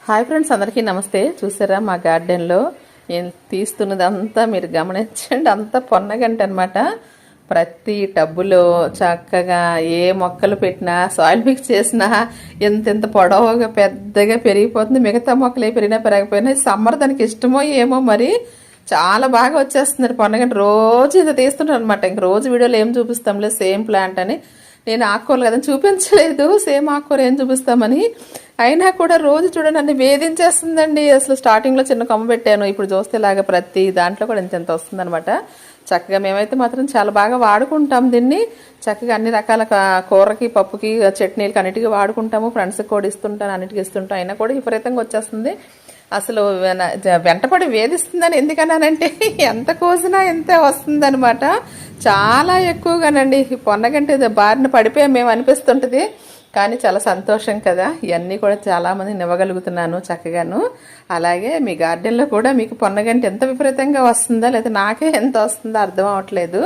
Hi friends, అందరికీ నమస్తే. చూసారా మా గార్డెన్లో నేను తీస్తున్నదంతా మీరు గమనించండి. అంతా పొన్నగంట అనమాట. ప్రతి టబ్బులో చక్కగా ఏ మొక్కలు పెట్టినా సాయిల్ మిక్స్ చేసినా ఎంత పొడవుగా పెద్దగా పెరిగిపోతుంది. మిగతా మొక్కలు ఏ పెరిగినా పెరగకపోయినా సమ్మర్ దానికి ఇష్టమో ఏమో మరి చాలా బాగా వచ్చేస్తుంది పొన్నగంట. రోజు ఇది తీస్తుంటాను అనమాట. ఇంక రోజు వీడియోలో ఏం చూపిస్తాంలే సేమ్ ప్లాంట్ అని. నేను ఆకుకూరలు కదా చూపించలేదు, సేమ్ ఆకుకూర ఏం చూపిస్తామని. అయినా కూడా రోజు చూడండి అన్ని వేధించేస్తుందండి. అసలు స్టార్టింగ్లో చిన్న కొమ్మ పెట్టాను, ఇప్పుడు చూస్తే లాగా ప్రతి దాంట్లో కూడా ఇంత వస్తుందన్నమాట. చక్కగా మేమైతే మాత్రం చాలా బాగా వాడుకుంటాం దీన్ని. చక్కగా అన్ని రకాల కూరకి, పప్పుకి, చట్నీలకి అన్నిటికీ వాడుకుంటాము. ఫ్రెండ్స్కి కూడా ఇస్తుంటాను, అన్నిటికీ ఇస్తుంటాం. అయినా కూడా విపరీతంగా వచ్చేస్తుంది. అసలు వెంటపడి వేధిస్తుందని ఎందుకన్నానంటే ఎంత కోసినా ఎంతే వస్తుందనమాట. చాలా ఎక్కువగానండి. పొన్నగంటే బారిన పడిపోయాం మేము అనిపిస్తుంటుంది. కానీ చాలా సంతోషం కదా, ఇవన్నీ కూడా చాలామందిని ఇవ్వగలుగుతున్నాను చక్కగాను. అలాగే మీ గార్డెన్లో కూడా మీకు పొన్నగంట ఎంత విపరీతంగా వస్తుందా లేదా నాకే ఎంత వస్తుందో అర్థం అవ్వట్లేదు.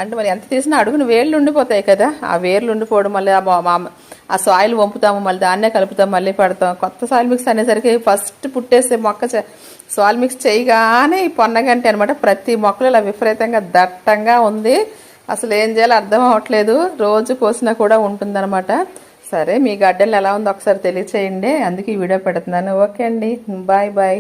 అంటే మరి ఎంత తీసినా అడుగున వేర్లు ఉండిపోతాయి కదా, ఆ వేర్లు ఉండిపోవడం, మళ్ళీ ఆ సాయిల్ వంపుతాము, మళ్ళీ దాన్నే కలుపుతాం, మళ్ళీ పడతాం. కొత్త సాయిల్ మిక్స్ అనేసరికి ఫస్ట్ పుట్టేసే మొక్క సాయిల్ మిక్స్ చేయగానే ఈ పొన్నగంట అనమాట. ప్రతి మొక్కలు ఇలా విపరీతంగా దట్టంగా ఉంది. అసలు ఏం చేయాలో అర్థం అవ్వట్లేదు. రోజు కోసినా కూడా ఉంటుందన్నమాట. సరే, మీ గార్డెన్లో ఎలా ఉందో ఒకసారి తెలియచేయండి, అందుకే ఈ వీడియో పెడుతున్నాను. ఓకే అండి, బాయ్ బాయ్.